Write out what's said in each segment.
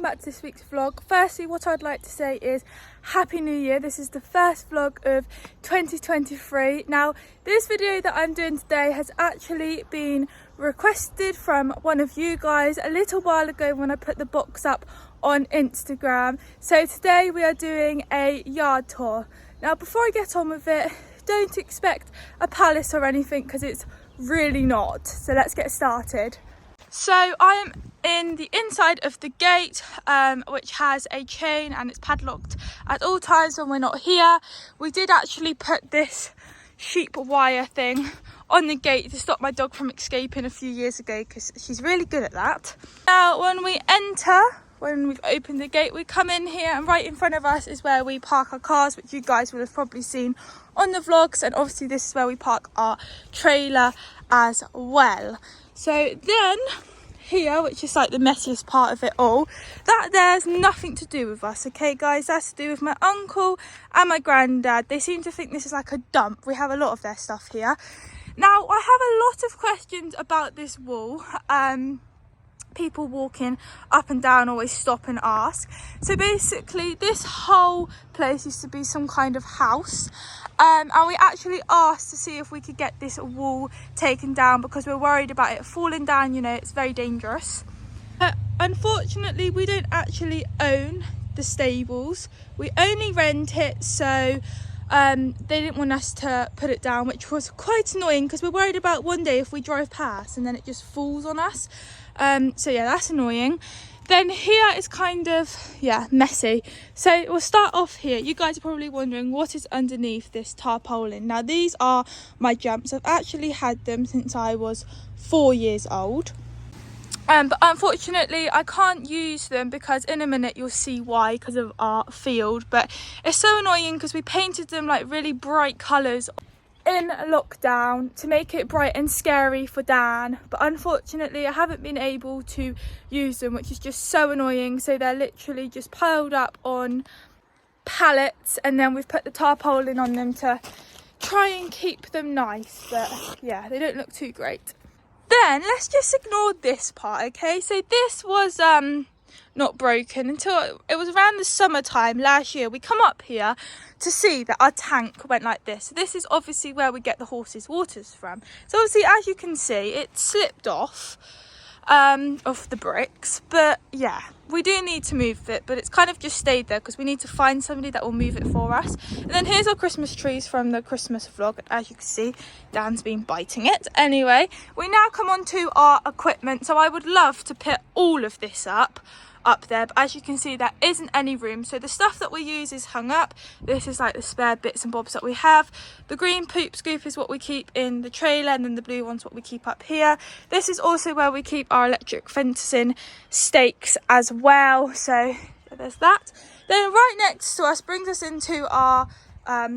back to this week's vlog. Firstly, what I'd like to say is Happy New Year. This is the first vlog of 2023. Now, this video that I'm doing today has actually been requested from one of you guys a little while ago when I put the box up on Instagram. So today we are doing a yard tour. Now, before I get on with it, don't expect a palace or anything because it's really not. So let's get started. So I am in the inside of the gate, which has a chain and it's padlocked at all times when we're not here. We did actually put this sheep wire thing on the gate to stop my dog from escaping a few years ago because she's really good at that. Now when we enter, when we've opened the gate, we come in here and right in front of us is where we park our cars, which you guys will have probably seen on the vlogs, and obviously this is where we park our trailer as well. So then here, which is like the messiest part of it all, that there's nothing to do with us, okay guys? That's to do with my uncle and my granddad. They seem to think this is like a dump. We have a lot of their stuff here. Now I have a lot of questions about this wall. People walking up and down always stop and ask. So basically this whole place used to be some kind of house, and we actually asked to see if we could get this wall taken down because we're worried about it falling down. You know, it's very dangerous. But unfortunately we don't actually own the stables, we only rent it, so they didn't want us to put it down, which was quite annoying because we're worried about one day if we drive past and then it just falls on us. So yeah, that's annoying. Then here is kind of, yeah, messy. So we'll start off here. You guys are probably wondering what is underneath this tarpaulin. Now these are my jumps. I've actually had them since I was 4 years old. But unfortunately I can't use them because in a minute you'll see why, because of our field. But it's so annoying because we painted them like really bright colours in lockdown to make it bright and scary for Dan, but unfortunately I haven't been able to use them, which is just so annoying. So they're literally just piled up on pallets, and then we've put the tarpaulin on them to try and keep them nice, but yeah, they don't look too great. Then let's just ignore this part, okay? So this was not broken until it was around the summertime last year. We come up here to see that our tank went like this. So this is obviously where we get the horses' waters from. So obviously, as you can see, it slipped off the bricks, but yeah, we do need to move it, but it's kind of just stayed there because we need to find somebody that will move it for us. And then here's our Christmas trees from the Christmas vlog. As you can see, Dan's been biting it. Anyway, we now come on to our equipment. So I would love to put all of this up there, but as you can see there isn't any room, so the stuff that we use is hung up. This is like the spare bits and bobs that we have. The green poop scoop is what we keep in the trailer, and then the blue one's what we keep up here. This is also where we keep our electric fencing stakes as well, so there's that. Then right next to us brings us into our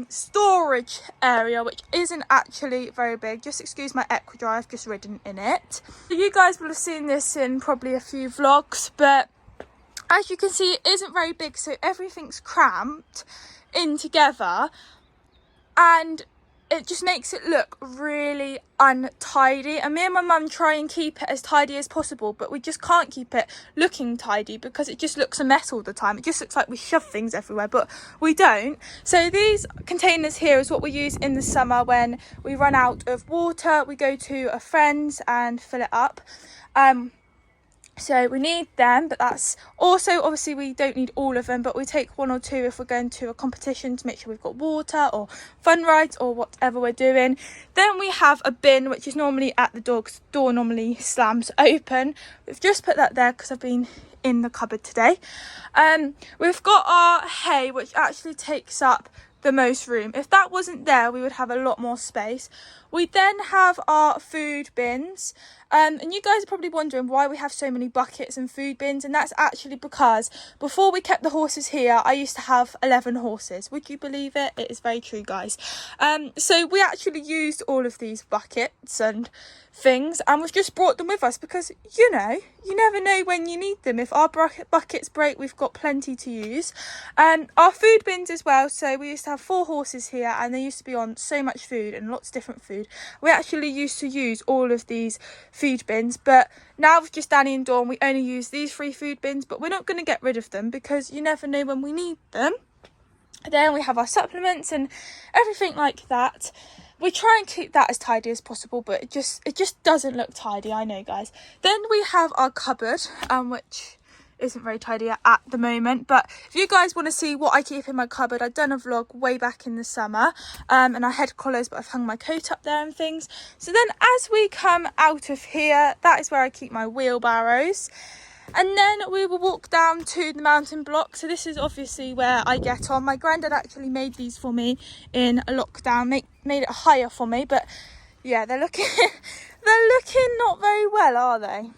storage area, which isn't actually very big. Just excuse my Equestrian, I've just ridden in it. You guys will have seen this in probably a few vlogs, but as you can see, it isn't very big, so everything's cramped in together and it just makes it look really untidy. And me and my mum try and keep it as tidy as possible, but we just can't keep it looking tidy because it just looks a mess all the time. It just looks like we shove things everywhere, but we don't. So these containers here is what we use in the summer when we run out of water. We go to a friend's and fill it up. So we need them, but that's also, obviously we don't need all of them, but we take 1 or 2 if we're going to a competition to make sure we've got water or fun rides or whatever we're doing. Then we have a bin, which is normally at the dog's door, normally slams open. We've just put that there because I've been in the cupboard today. We've got our hay, which actually takes up the most room. If that wasn't there, we would have a lot more space. We then have our food bins, and you guys are probably wondering why we have so many buckets and food bins, and that's actually because before we kept the horses here, I used to have 11 horses. Would you believe it? It is very true, guys. So we actually used all of these buckets and things, and we've just brought them with us because, you know, you never know when you need them. If our buckets break, we've got plenty to use. Our food bins as well, so we used to have 4 horses here and they used to be on so much food and lots of different food. food. We actually used to use all of these food bins, but now with just Danny and Dawn, we only use these 3 food bins, but we're not going to get rid of them because you never know when we need them. Then we have our supplements and everything like that. We try and keep that as tidy as possible, but it just doesn't look tidy, I know, guys. Then we have our cupboard, which isn't very tidy at the moment, but if you guys want to see what I keep in my cupboard, I've done a vlog way back in the summer, and I had collars, but I've hung my coat up there and things. So then as we come out of here, that is where I keep my wheelbarrows. And then we will walk down to the mountain block. So this is obviously where I get on. My granddad actually made these for me in a lockdown, made it higher for me. But yeah, they're looking not very well, are they?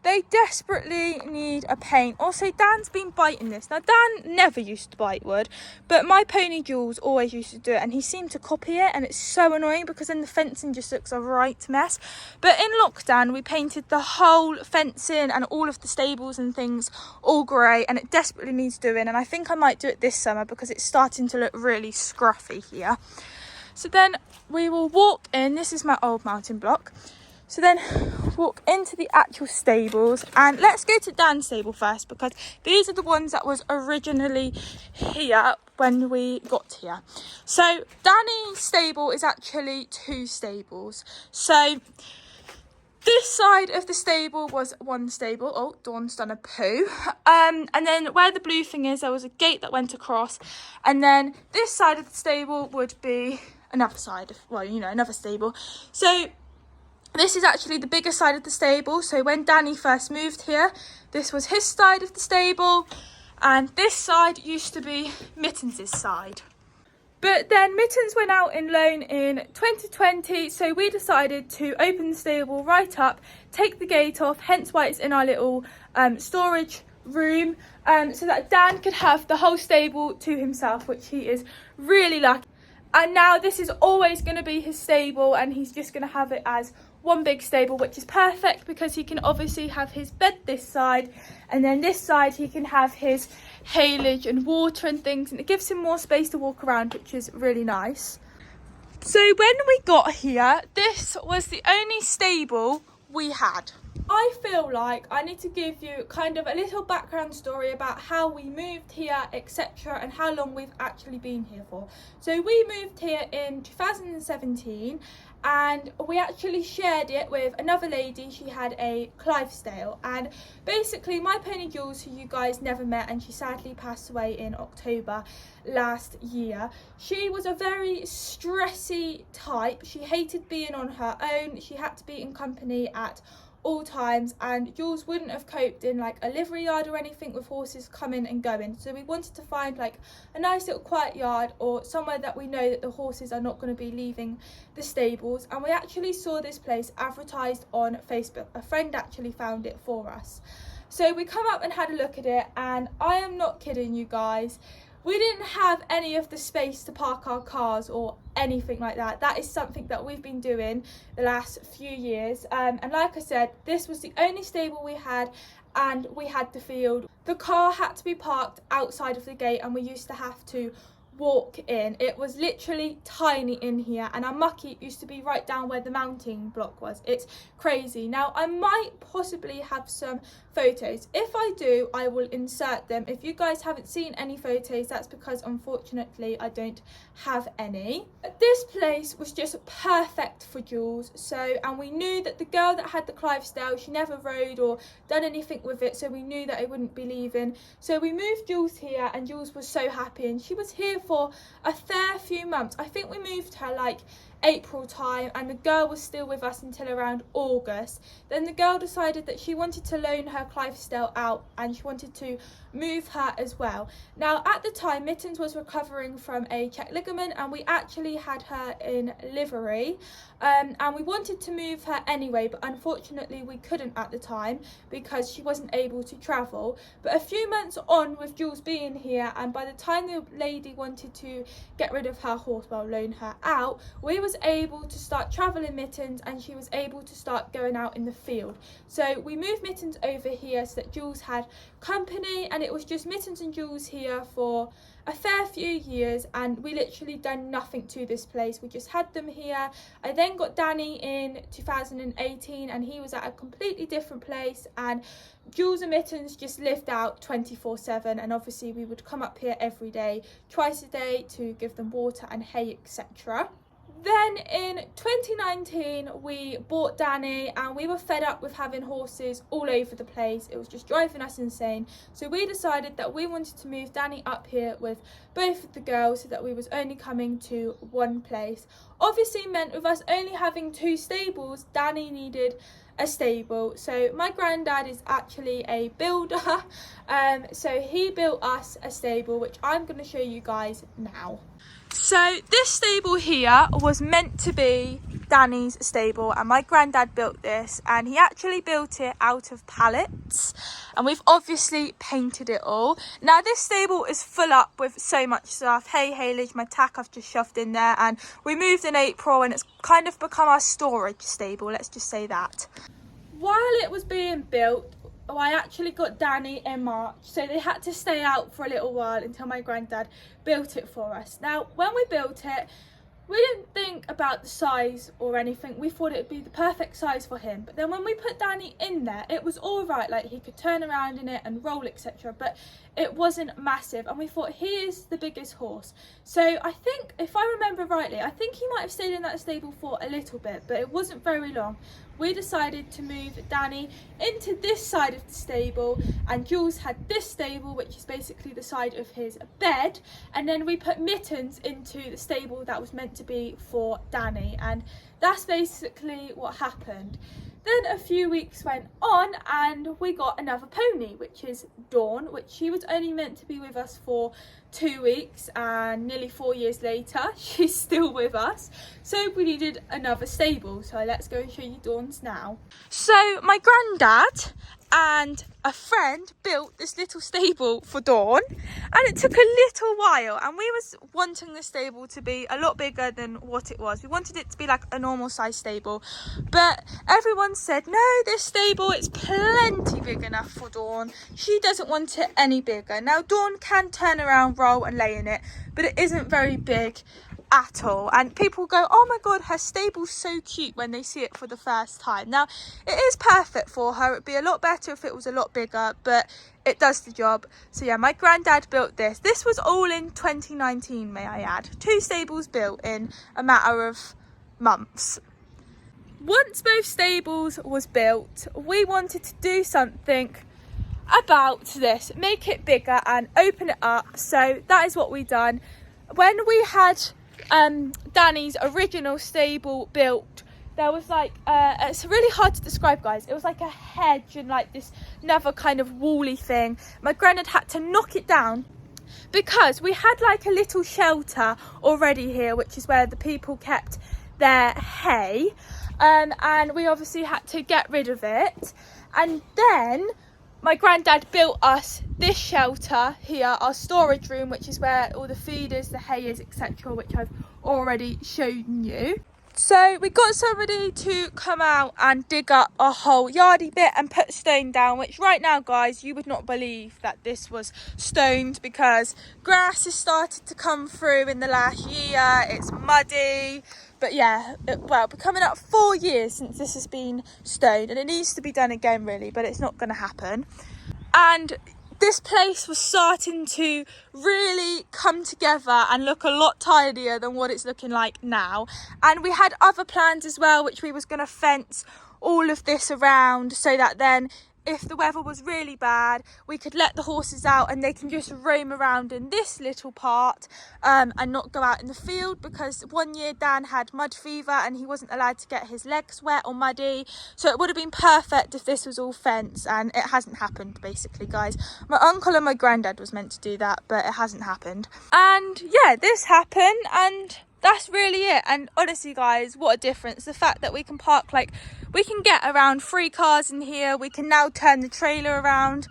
They desperately need a paint. Also, Dan's been biting this. Now, Dan never used to bite wood, but my pony Jules always used to do it, and he seemed to copy it, and it's so annoying because then the fencing just looks a right mess. But in lockdown, we painted the whole fencing and all of the stables and things all grey, and it desperately needs doing, and I think I might do it this summer because it's starting to look really scruffy here. So then we will walk in. This is my old mountain block. So then walk into the actual stables, and let's go to Dan's stable first because these are the ones that was originally here when we got here. So Danny's stable is actually 2 stables. So this side of the stable was 1 stable. Oh, Dawn's done a poo. And then where the blue thing is, there was a gate that went across, and then this side of the stable would be another side of, well, you know, another stable. So this is actually the bigger side of the stable. So when Danny first moved here, this was his side of the stable, and this side used to be Mittens' side. But then Mittens went out in loan in 2020, so we decided to open the stable right up, take the gate off, hence why it's in our little storage room, so that Dan could have the whole stable to himself, which he is really lucky. And now this is always going to be his stable, and he's just going to have it as 1 big stable, which is perfect because he can obviously have his bed this side, and then this side he can have his haylage and water and things, and it gives him more space to walk around, which is really nice. So when we got here, this was the only stable we had. I feel like I need to give you kind of a little background story about how we moved here, etc., and how long we've actually been here for. So we moved here in 2017, and we actually shared it with another lady. She had a Clydesdale, and basically my pony Jules, who you guys never met, and she sadly passed away in October last year, she was a very stressy type. She hated being on her own. She had to be in company at all times, and Jules wouldn't have coped in like a livery yard or anything with horses coming and going. So we wanted to find like a nice little quiet yard, or somewhere that we know that the horses are not going to be leaving the stables. And we actually saw this place advertised on Facebook. A friend actually found it for us, so we come up and had a look at it, and I am not kidding you guys, we didn't have any of the space to park our cars or anything like that. That is something that we've been doing the last few years. And like I said, this was the only stable we had, and we had the field. The car had to be parked outside of the gate, and we used to have to walk in. It was literally tiny in here, and our mucky used to be right down where the mounting block was. It's crazy. Now I might possibly have some photos. If I do, I will insert them. If you guys haven't seen any photos, that's because unfortunately I don't have any. This place was just perfect for Jules. So, and we knew that the girl that had the Clydesdale, she never rode or done anything with it, so we knew that it wouldn't be leaving. So we moved Jules here, and Jules was so happy, and she was here for a fair few months. I think we moved her like April time, and the girl was still with us until around August. Then the girl decided that she wanted to loan her Clydesdale out, and she wanted to move her as well. Now at the time, Mittens was recovering from a check ligament, and we actually had her in livery, and we wanted to move her anyway, but unfortunately we couldn't at the time because she wasn't able to travel. But a few months on with Jules being here, and by the time the lady wanted wanted to get rid of her horse, well, loan her out, we was able to start travelling Mittens, and she was able to start going out in the field. So we moved Mittens over here so that Jules had company, and it was just Mittens and Jules here for a fair few years, and we literally done nothing to this place. We just had them here. I then got Danny in 2018, and he was at a completely different place, and Jules and Mittens just lived out 24/7, and obviously we would come up here every day, twice a day, to give them water and hay, etc. Then in 2019 we bought Danny, and we were fed up with having horses all over the place. It was just driving us insane, so we decided that we wanted to move Danny up here with both of the girls, so that we was only coming to one place. Obviously meant with us only having 2 stables, Danny needed a stable. So my granddad is actually a builder, so he built us a stable, which I'm going to show you guys now. So this stable here was meant to be Danny's stable, and my granddad built this, and he actually built it out of pallets, and we've obviously painted it all. Now this stable is full up with so much stuff, hay, haylage, my tack I've just shoved in there, and we moved in April, and it's kind of become our storage stable, let's just say that. While it was being built, I actually got Danny in March, so they had to stay out for a little while until my granddad built it for us. Now when we built it, we didn't think about the size or anything. We thought it would be the perfect size for him, but then when we put Danny in there, it was all right, like he could turn around in it and roll, etc., but it wasn't massive, and we thought he is the biggest horse. So I think, if I remember rightly, I think he might have stayed in that stable for a little bit, but it wasn't very long. We decided to move Danny into this side of the stable, and Jules had this stable, which is basically the side of his bed, and then we put Mittens into the stable that was meant to be for Danny, and that's basically what happened. Then a few weeks went on, and we got another pony, which is Dawn, which she was only meant to be with us for 2 weeks, and nearly 4 years later she's still with us, so we needed another stable. So let's go and show you Dawn's now. So my granddad and a friend built this little stable for Dawn, and it took a little while, and we was wanting the stable to be a lot bigger than what it was. We wanted it to be like a normal size stable, but everyone said no, this stable is plenty big enough for Dawn. She doesn't want it any bigger. Now Dawn can turn around, roll and lay in it, but it isn't very big at all, and people go, oh my god, her stable's so cute when they see it for the first time. Now it is perfect for her. It'd be a lot better if it was a lot bigger, but it does the job. So yeah, my granddad built this. This was all in 2019, may I add. 2 stables built in a matter of months. Once both stables was built, we wanted to do something about this, make it bigger and open it up. So that is what we done. When we had Danny's original stable built, there was like it's really hard to describe, guys. It was like a hedge and like this another kind of wally thing. My granddad had to knock it down because we had like a little shelter already here, which is where the people kept their hay, and we obviously had to get rid of it. And then my granddad built us this shelter here, our storage room, which is where all the feed is, the hay is, etc., which I've already shown you. So we got somebody to come out and dig up a whole yardy bit and put stone down, which right now, guys, you would not believe that this was stoned, because grass has started to come through in the last year. It's muddy, but yeah, well, we're coming up 4 years since this has been stoned, and it needs to be done again really, but it's not going to happen. And this place was starting to really come together and look a lot tidier than what it's looking like now. And we had other plans as well, which we was going to fence all of this around, so that then if the weather was really bad, we could let the horses out and they can just roam around in this little part and not go out in the field, because 1 year Dan had mud fever and he wasn't allowed to get his legs wet or muddy. So it would have been perfect if this was all fenced, and it hasn't happened basically, guys. My uncle and my granddad was meant to do that, but it hasn't happened. And yeah, this happened, and that's really it. And honestly, guys, what a difference. The fact that we can park, like, we can get around 3 cars in here. We can now turn the trailer around.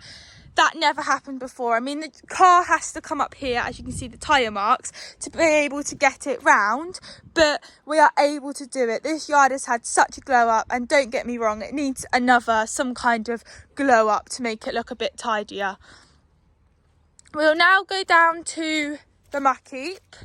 that never happened before. I mean, the car has to come up here, as you can see the tyre marks, to be able to get it round, but we are able to do it. This yard has had such a glow up, and don't get me wrong, it needs some kind of glow up to make it look a bit tidier. We'll now go down to the muck heap.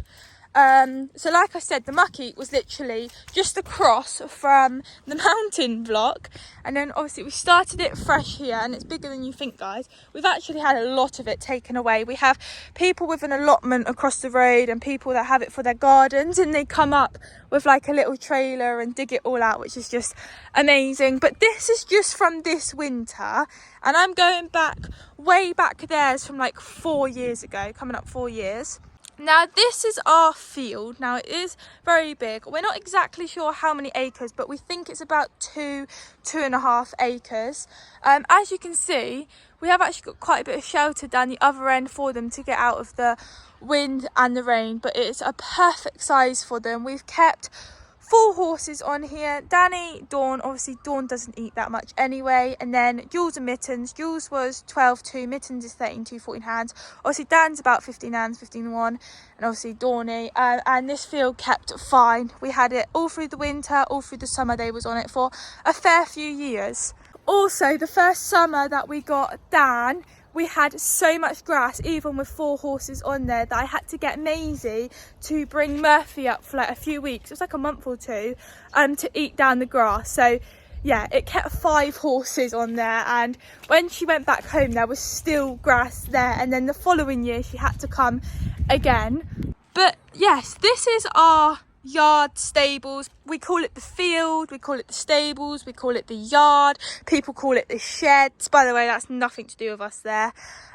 So like I said, the muck heap was literally just across from the mountain block, and then obviously we started it fresh here, and it's bigger than you think, guys. We've actually had a lot of it taken away. We have people with an allotment across the road and people that have it for their gardens, and they come up with like a little trailer and dig it all out, which is just amazing. But this is just from this winter, and I'm going back way back there from like 4 years ago, coming up 4 years. Now this is our field. Now it is very big. We're not exactly sure how many acres, but we think it's about 2.5 acres. As you can see, we have actually got quite a bit of shelter down the other end for them to get out of the wind and the rain, but it's a perfect size for them. We've kept 4 horses on here. Danny, Dawn, obviously Dawn doesn't eat that much anyway, and then Jules and Mittens. Jules was 12.2, Mittens is 13.2, 14 hands. Obviously Dan's about 15 hands, 15.1, and obviously Dawny. And this field kept fine. We had it all through the winter, all through the summer. They was on it for a fair few years. Also, the first summer that we got Dan, we had so much grass, even with 4 horses on there, that I had to get Maisie to bring Murphy up for like a few weeks. It was like a month or 2 to eat down the grass. So yeah, it kept 5 horses on there, and when she went back home there was still grass there, and then the following year she had to come again. But yes, this is our yard, stables. We call it the field, we call it the stables, we call it the yard, people call it the sheds. By the way, that's nothing to do with us there.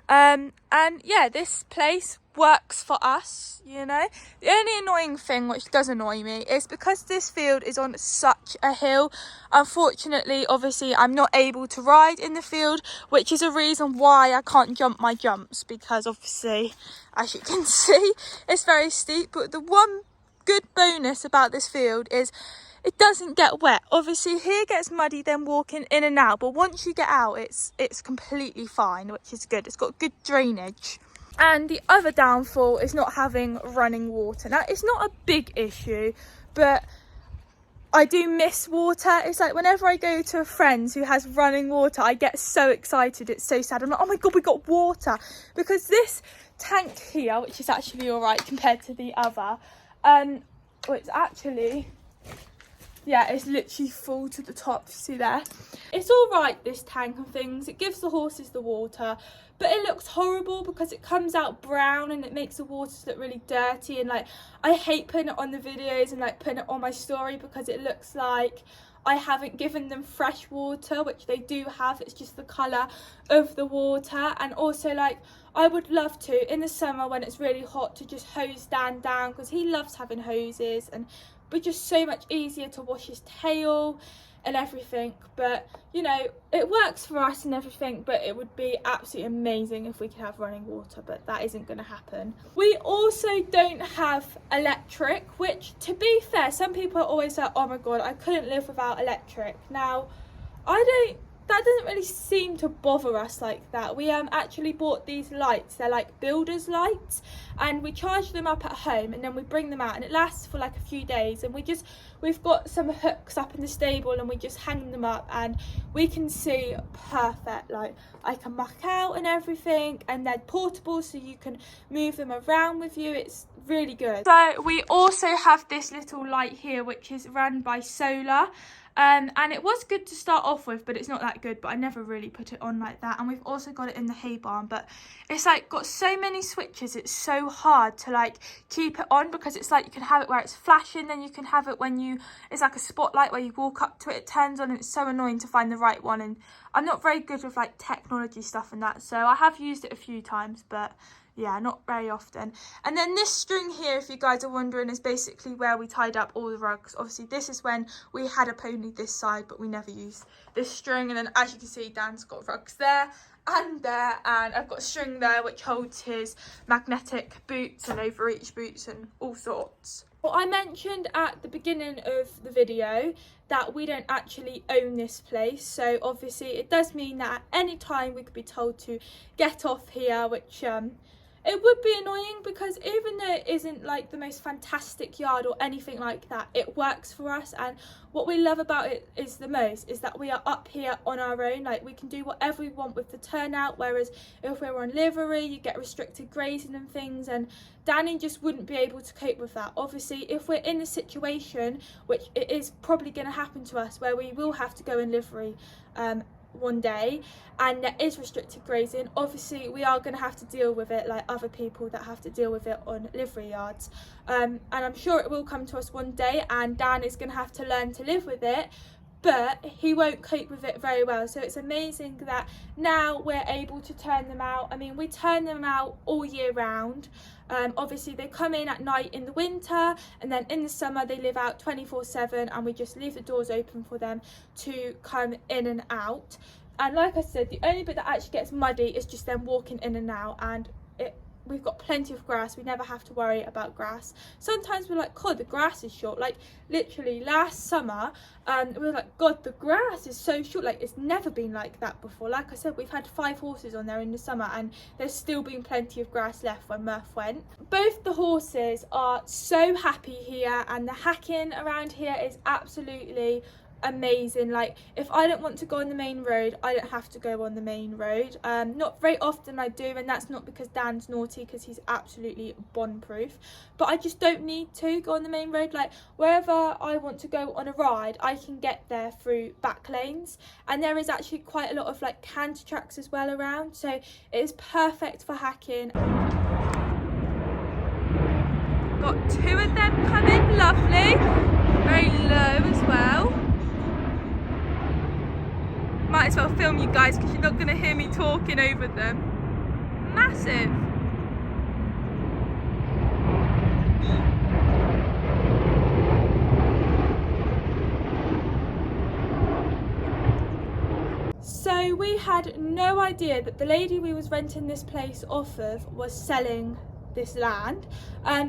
And yeah, this place works for us, you know. The only annoying thing, which does annoy me, is because this field is on such a hill, unfortunately, obviously I'm not able to ride in the field, which is a reason why I can't jump my jumps, because obviously, as you can see, it's very steep. But the one good bonus about this field is it doesn't get wet. Obviously here gets muddy then walking in and out, but once you get out it's completely fine, which is good. It's got good drainage. And the other downfall is not having running water. Now it's not a big issue, but I do miss water. It's like whenever I go to a friend's who has running water, I get so excited. It's so sad. I'm like, oh my god, we got water. Because this tank here, which is actually all right compared to the other, well, it's actually, yeah, it's literally full to the top. See there, it's all right, this tank and things. It gives the horses the water, but it looks horrible because it comes out brown and it makes the waters look really dirty. And like, I hate putting it on the videos and like putting it on my story because it looks like I haven't given them fresh water, which they do have. It's just the colour of the water. And also, like, I would love to, in the summer when it's really hot, to just hose Dan down, because he loves having hoses, and but just so much easier to wash his tail and everything. But you know, it works for us and everything, but it would be absolutely amazing if we could have running water, but that isn't going to happen. We also don't have electric, which, to be fair, some people are always like, oh my god, I couldn't live without electric. Now that doesn't really seem to bother us like that. We actually bought these lights. They're like builder's lights, and we charge them up at home and then we bring them out, and it lasts for like a few days. And we've got some hooks up in the stable and we just hang them up and we can see perfect. Like, I can muck out and everything, and they're portable so you can move them around with you. It's really good. So we also have this little light here which is run by solar. And it was good to start off with, but it's not that good. But I never really put it on like that. And we've also got it in the hay barn, but it's like got so many switches, it's so hard to like keep it on, because it's like you can have it where it's flashing, then you can have it when it's like a spotlight where you walk up to it, it turns on, and it's so annoying to find the right one. And I'm not very good with like technology stuff and that, so I have used it a few times, but yeah, not very often. And then this string here, if you guys are wondering, is basically where we tied up all the rugs. Obviously this is when we had a pony this side, but we never used this string. And then as you can see, Dan's got rugs there and there, and I've got a string there which holds his magnetic boots and over each boots and all sorts. Well, I mentioned at the beginning of the video that we don't actually own this place, so obviously it does mean that at any time we could be told to get off here, which it would be annoying, because even though it isn't like the most fantastic yard or anything like that, it works for us. And what we love about it is that we are up here on our own. Like, we can do whatever we want with the turnout, whereas if we were on livery, you get restricted grazing and things, and Danny just wouldn't be able to cope with that. Obviously, if we're in a situation, which it is probably going to happen to us, where we will have to go in livery one day and there is restricted grazing, obviously we are going to have to deal with it like other people that have to deal with it on livery yards, and I'm sure it will come to us one day, and Dan is going to have to learn to live with it, but he won't cope with it very well. So it's amazing that now we're able to turn them out. I mean, we turn them out all year round. Obviously they come in at night in the winter, and then in the summer they live out 24/7, and we just leave the doors open for them to come in and out. And like I said, the only bit that actually gets muddy is just them walking in and out, and we've got plenty of grass. We never have to worry about grass. Sometimes we're like, God, the grass is short. Like literally last summer, we were like, God, the grass is so short. Like, it's never been like that before. Like I said, we've had 5 horses on there in the summer, and there's still been plenty of grass left when Murph went. Both the horses are so happy here, and the hacking around here is absolutely amazing. Like, if I don't want to go on the main road, I don't have to go on the main road. Not very often I do, and that's not because Dan's naughty, because he's absolutely bond proof, but I just don't need to go on the main road. Like, wherever I want to go on a ride, I can get there through back lanes, and there is actually quite a lot of like canter tracks as well around, so it is perfect for hacking. Got 2 of them coming, lovely, very low as well. Might as well film you guys, because you're not going to hear me talking over them. Massive. So we had no idea that the lady we was renting this place off of was selling this land.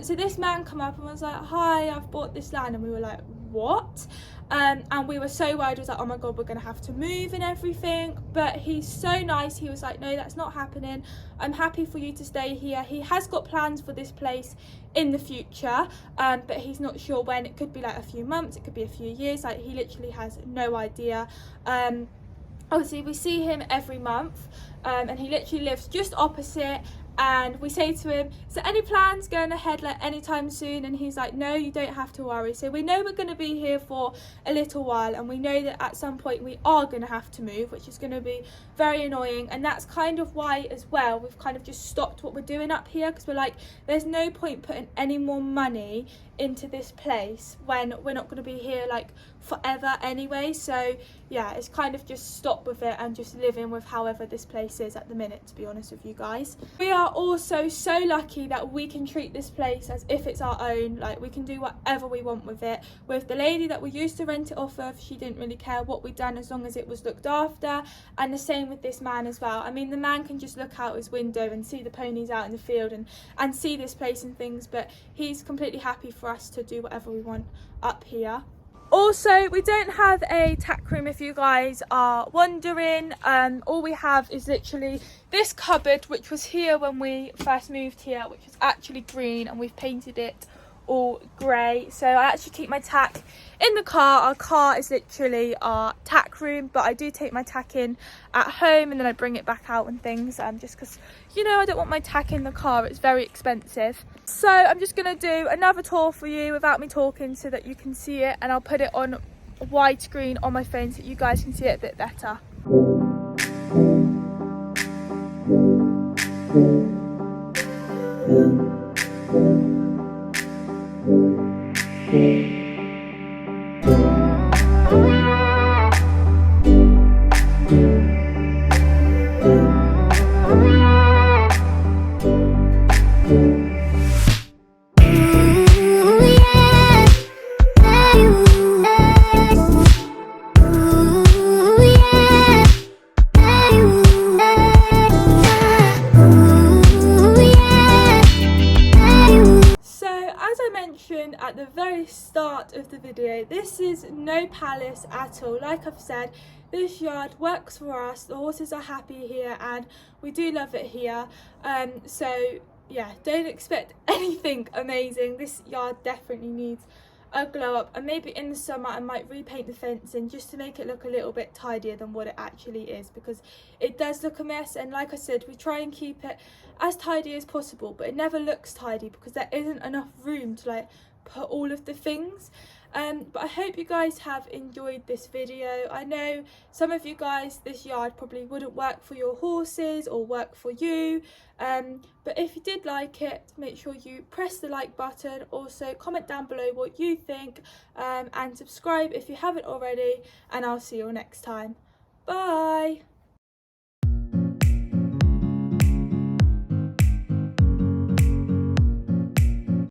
So this man come up and was like, hi, I've bought this land, and we were like, what? And we were so worried. I was like, oh my God, we're gonna have to move and everything. But he's so nice. He was like, no, that's not happening. I'm happy for you to stay here. He has got plans for this place in the future, but he's not sure when. It could be like a few months, it could be a few years. Like, he literally has no idea. Obviously we see him every month, and he literally lives just opposite. And we say to him, is there any plans going ahead like anytime soon? And he's like, no, you don't have to worry. So we know we're going to be here for a little while, and we know that at some point we are going to have to move, which is going to be very annoying. And that's kind of why as well we've kind of just stopped what we're doing up here, because we're like, there's no point putting any more money into this place when we're not going to be here like forever anyway. So yeah, it's kind of just stop with it and just living with however this place is at the minute, to be honest with you guys. We are also so lucky that we can treat this place as if it's our own. Like, we can do whatever we want with it. With the lady that we used to rent it off of, she didn't really care what we done as long as it was looked after, and the same with this man as well. I mean, the man can just look out his window and see the ponies out in the field and see this place and things, but he's completely happy for us to do whatever we want up here. Also, we don't have a tack room, if you guys are wondering. All we have is literally this cupboard, which was here when we first moved here, which is actually green, and we've painted it all grey. So I actually keep my tack in the car. Our car is literally our tack room, but I do take my tack in at home, and then I bring it back out and things, just because, you know, I don't want my tack in the car. It's very expensive. So I'm just going to do another tour for you without me talking so that you can see it, and I'll put it on widescreen on my phone so you guys can see it a bit better. at the very start of the video, this is no palace at all. Like I've said, this yard works for us, the horses are happy here and we do love it here. So yeah, don't expect anything amazing. This yard definitely needs a glow up, and maybe in the summer I might repaint the fencing just to make it look a little bit tidier than what it actually is, because it does look a mess. And like I said, we try and keep it as tidy as possible, but it never looks tidy because there isn't enough room to like put all of the things. But I hope you guys have enjoyed this video. I know some of you guys, this yard probably wouldn't work for your horses or work for you, but if you did like it, make sure you press the like button. Also comment down below what you think, and subscribe if you haven't already, and I'll see you all next time. Bye.